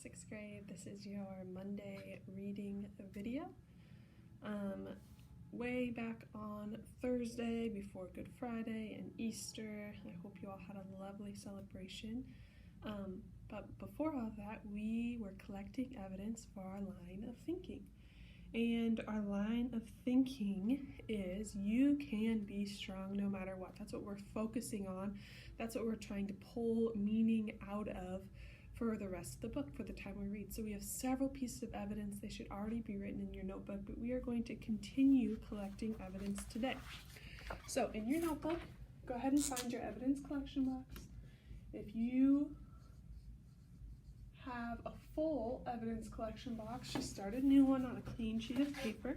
6th grade. This is your Monday reading video. Way back on Thursday before Good Friday and Easter. I hope you all had a lovely celebration. But before all that, we were collecting evidence for our line of thinking. And our line of thinking is you can be strong no matter what. That's what we're focusing on. That's what we're trying to pull meaning out of for the rest of the book, for the time we read. So we have several pieces of evidence. They should already be written in your notebook, but we are going to continue collecting evidence today. So in your notebook, go ahead and find your evidence collection box. If you have a full evidence collection box, just start a new one on a clean sheet of paper.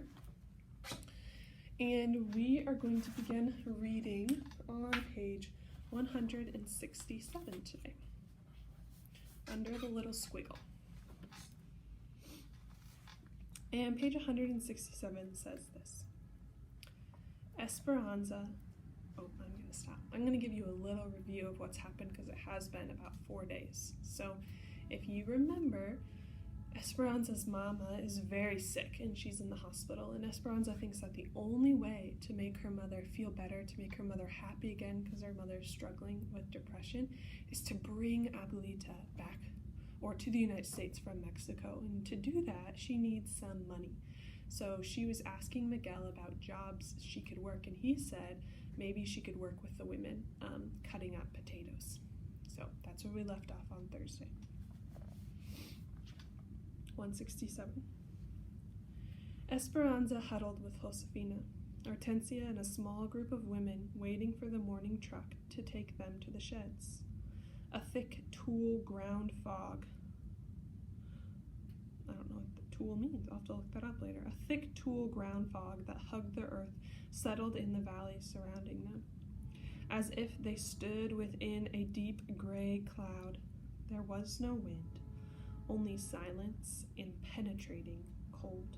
And we are going to begin reading on page 167 today, under the little squiggle. And page 167 says this. Esperanza, I'm going to stop. I'm going to give you a little review of what's happened because it has been about 4 days. So if you remember, Esperanza's mama is very sick and she's in the hospital, and Esperanza thinks that the only way to make her mother feel better, to make her mother happy again because her mother is struggling with depression, is to bring Abuelita back or to the United States from Mexico. And to do that, she needs some money. So she was asking Miguel about jobs she could work, and he said maybe she could work with the women cutting up potatoes. So that's where we left off on Thursday. 167. Esperanza huddled with Josefina, Hortensia, and a small group of women waiting for the morning truck to take them to the sheds. A thick tulle ground fog. I don't know what the tulle means. I'll have to look that up later. A thick tulle ground fog that hugged the earth settled in the valleys surrounding them, as if they stood within a deep gray cloud. There was no wind, only silence and penetrating cold.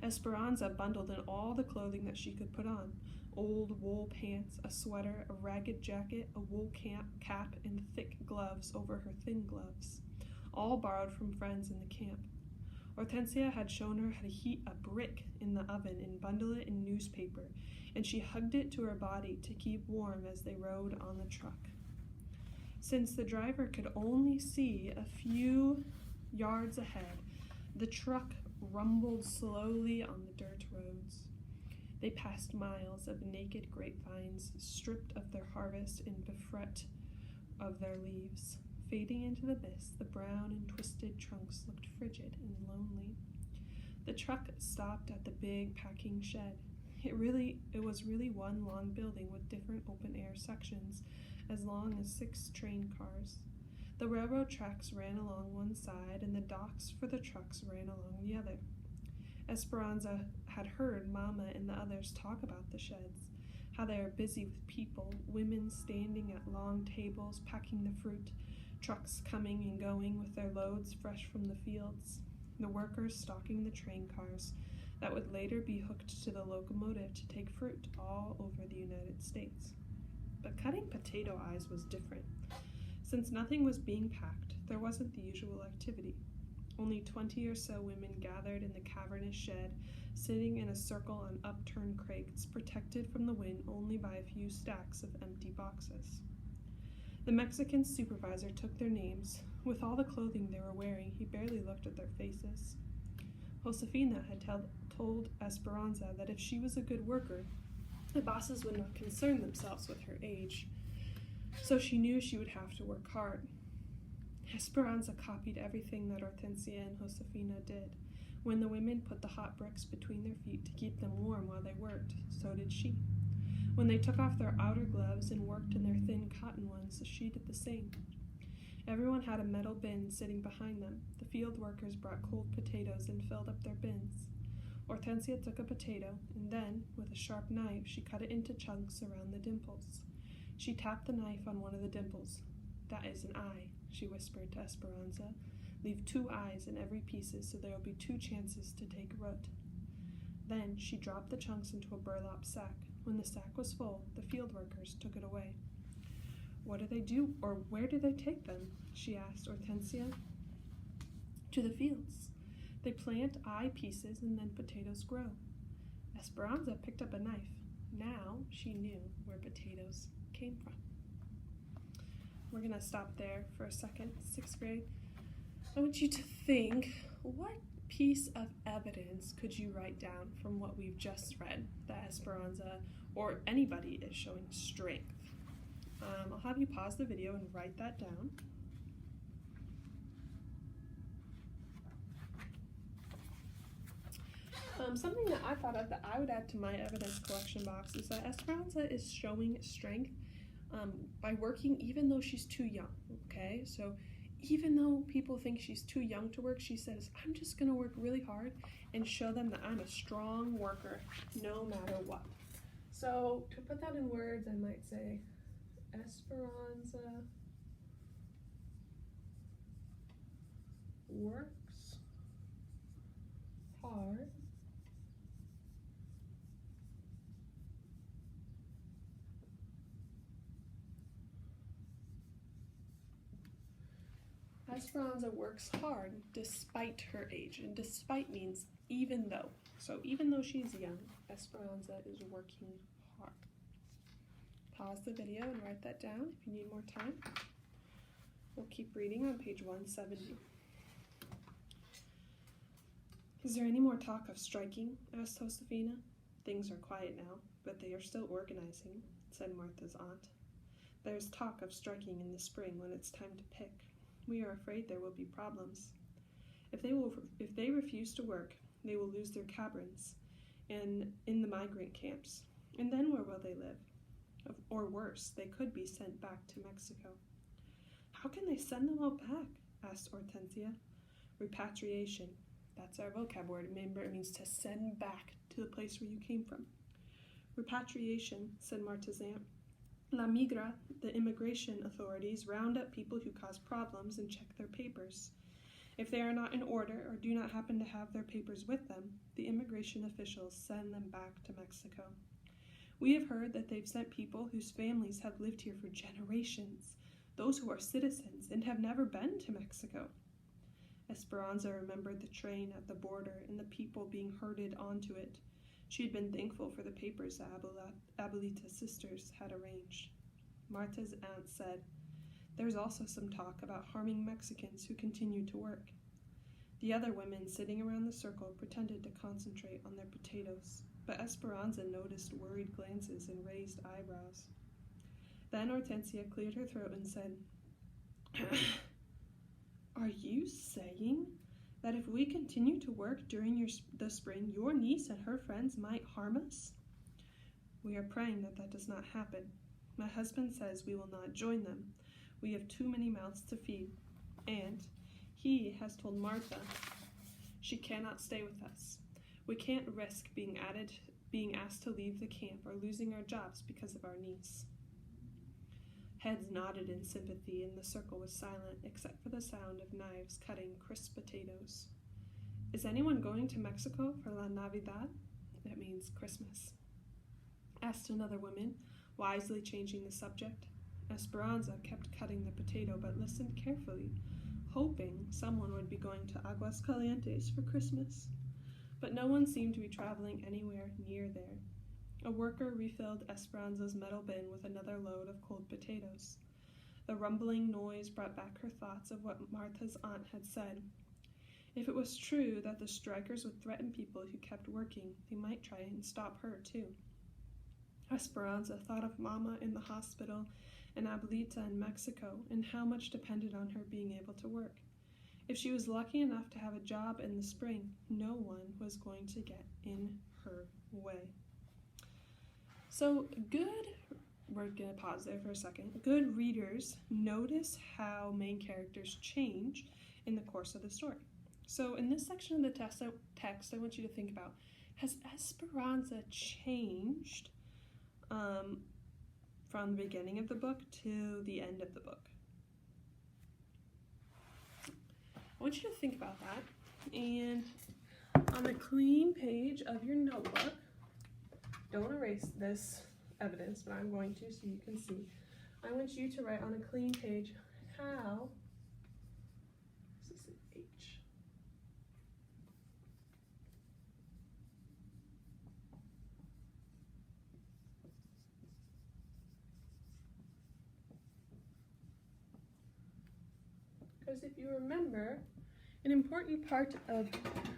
Esperanza bundled in all the clothing that she could put on: old wool pants, a sweater, a ragged jacket, a wool cap, and thick gloves over her thin gloves, all borrowed from friends in the camp. Hortensia had shown her how to heat a brick in the oven and bundle it in newspaper, and she hugged it to her body to keep warm as they rode on the truck. Since the driver could only see a few yards ahead, the truck rumbled slowly on the dirt roads. They passed miles of naked grapevines, stripped of their harvest and bereft of their leaves. Fading into the mist, the brown and twisted trunks looked frigid and lonely. The truck stopped at the big packing shed. It was really one long building with different open-air sections, as long as 6 train cars. The railroad tracks ran along one side, and the docks for the trucks ran along the other. Esperanza had heard Mama and the others talk about the sheds, how they are busy with people, women standing at long tables packing the fruit, trucks coming and going with their loads fresh from the fields, the workers stocking the train cars that would later be hooked to the locomotive to take fruit all over the United States. But cutting potato eyes was different. Since nothing was being packed, there wasn't the usual activity. Only 20 or so women gathered in the cavernous shed, sitting in a circle on upturned crates, protected from the wind only by a few stacks of empty boxes. The Mexican supervisor took their names. With all the clothing they were wearing, he barely looked at their faces. Josefina had told Esperanza that if she was a good worker, the bosses would not concern themselves with her age, so she knew she would have to work hard. Esperanza copied everything that Hortensia and Josefina did. When the women put the hot bricks between their feet to keep them warm while they worked, so did she. When they took off their outer gloves and worked in their thin cotton ones, she did the same. Everyone had a metal bin sitting behind them. The field workers brought cold potatoes and filled up their bins. Hortensia took a potato, and then, with a sharp knife, she cut it into chunks around the dimples. She tapped the knife on one of the dimples. "That is an eye," she whispered to Esperanza. "Leave 2 eyes in every piece so there will be 2 chances to take root." Then she dropped the chunks into a burlap sack. When the sack was full, the field workers took it away. "What do they do, or where do they take them?" she asked Hortensia. to the fields. They plant eye pieces and then potatoes grow. Esperanza picked up a knife. Now she knew where potatoes came from. We're going to stop there for a second. 6th grade. I want you to think, what piece of evidence could you write down from what we've just read that Esperanza or anybody is showing strength? I'll have you pause the video and write that down. Something that I thought of that I would add to my evidence collection box is that Esperanza is showing strength by working even though she's too young, okay? So even though people think she's too young to work, she says, I'm just going to work really hard and show them that I'm a strong worker no matter what. So to put that in words, I might say Esperanza works hard Esperanza works hard despite her age, and despite means even though. So even though she's young, Esperanza is working hard. Pause the video and write that down if you need more time. We'll keep reading on page 170. Is there any more talk of striking? Asked Josefina. Things are quiet now, but they are still organizing, said Martha's aunt. There's talk of striking in the spring when it's time to pick. We are afraid there will be problems. If they refuse to work, they will lose their cabrins and in the migrant camps. And then where will they live? Or worse, they could be sent back to Mexico. How can they send them all back? Asked Hortensia. Repatriation. That's our vocab word. Remember, it means to send back to the place where you came from. Repatriation, said Martha's aunt. La Migra, the immigration authorities, round up people who cause problems and check their papers. If they are not in order or do not happen to have their papers with them, the immigration officials send them back to Mexico. We have heard that they've sent people whose families have lived here for generations, those who are citizens and have never been to Mexico. Esperanza remembered the train at the border and the people being herded onto it. She had been thankful for the papers that Abuelita's sisters had arranged. Martha's aunt said, There's also some talk about harming Mexicans who continue to work. The other women sitting around the circle pretended to concentrate on their potatoes, but Esperanza noticed worried glances and raised eyebrows. Then Hortensia cleared her throat and said, Are you saying that if we continue to work during the spring, your niece and her friends might harm us? We are praying that that does not happen. My husband says we will not join them. We have too many mouths to feed, and he has told Martha she cannot stay with us. We can't risk being asked to leave the camp or losing our jobs because of our niece. Heads nodded in sympathy, and the circle was silent except for the sound of knives cutting crisp potatoes. Is anyone going to Mexico for La Navidad? That means Christmas, asked another woman, wisely changing the subject. Esperanza kept cutting the potato but listened carefully, hoping someone would be going to Aguascalientes for Christmas. But no one seemed to be traveling anywhere near there. A worker refilled Esperanza's metal bin with another load of cold potatoes. The rumbling noise brought back her thoughts of what Martha's aunt had said. If it was true that the strikers would threaten people who kept working, they might try and stop her too. Esperanza thought of Mama in the hospital and Abuelita in Mexico and how much depended on her being able to work. If she was lucky enough to have a job in the spring, no one was going to get in her way. So we're going to pause there for a second. Good readers notice how main characters change in the course of the story. So in this section of the text, I want you to think about, has Esperanza changed from the beginning of the book to the end of the book? I want you to think about that. And on a clean page of your notebook, don't erase this evidence, but I'm going to so you can see. I want you to write on a clean page how, this is an H, Because if you remember, an important part of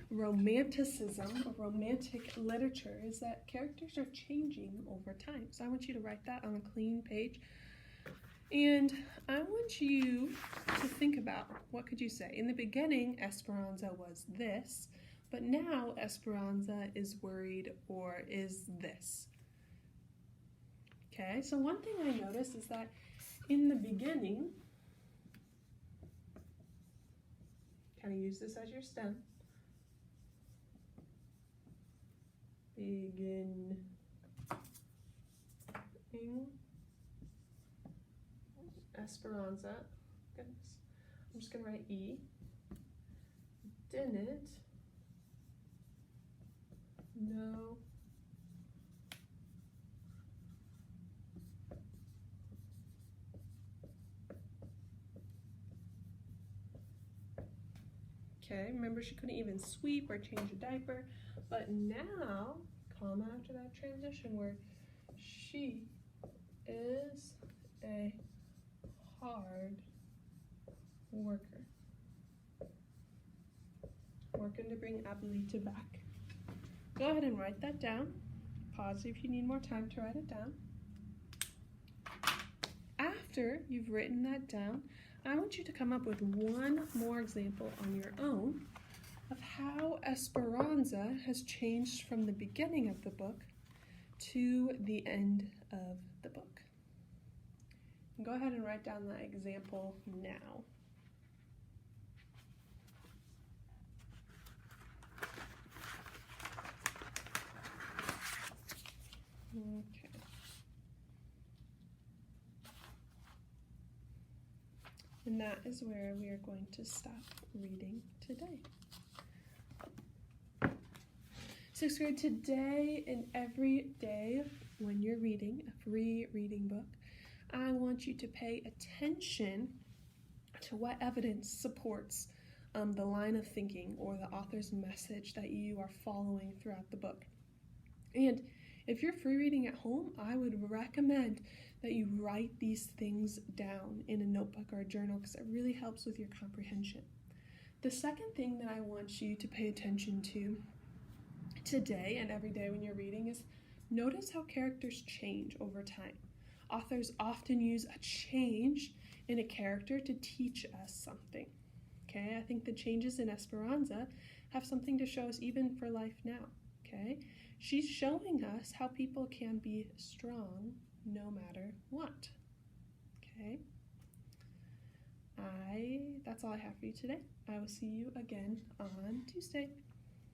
romanticism, or romantic literature, is that characters are changing over time. So I want you to write that on a clean page. And I want you to think about, what could you say? In the beginning, Esperanza was this, but now Esperanza is worried or is this. Okay, so one thing I noticed is that in the beginning, kind of use this as your stem. Beginning. Esperanza. Goodness. I'm just going to write E. Didn't know okay, remember she couldn't even sweep or change a diaper, but now, comma after that transition word, she is a hard worker. Working to bring Abuelita back. Go ahead and write that down. Pause if you need more time to write it down. After you've written that down, I want you to come up with one more example on your own of how Esperanza has changed from the beginning of the book to the end of the book. Go ahead and write down that example now. Okay. And that is where we are going to stop reading today. 6th grade, today and every day when you're reading a free reading book, I want you to pay attention to what evidence supports the line of thinking or the author's message that you are following throughout the book. And if you're free reading at home, I would recommend that you write these things down in a notebook or a journal because it really helps with your comprehension. The second thing that I want you to pay attention to today and every day when you're reading is notice how characters change over time. Authors often use a change in a character to teach us something. Okay, I think the changes in Esperanza have something to show us even for life now. Okay, she's showing us how people can be strong no matter what. Okay, that's all I have for you today. I will see you again on Tuesday.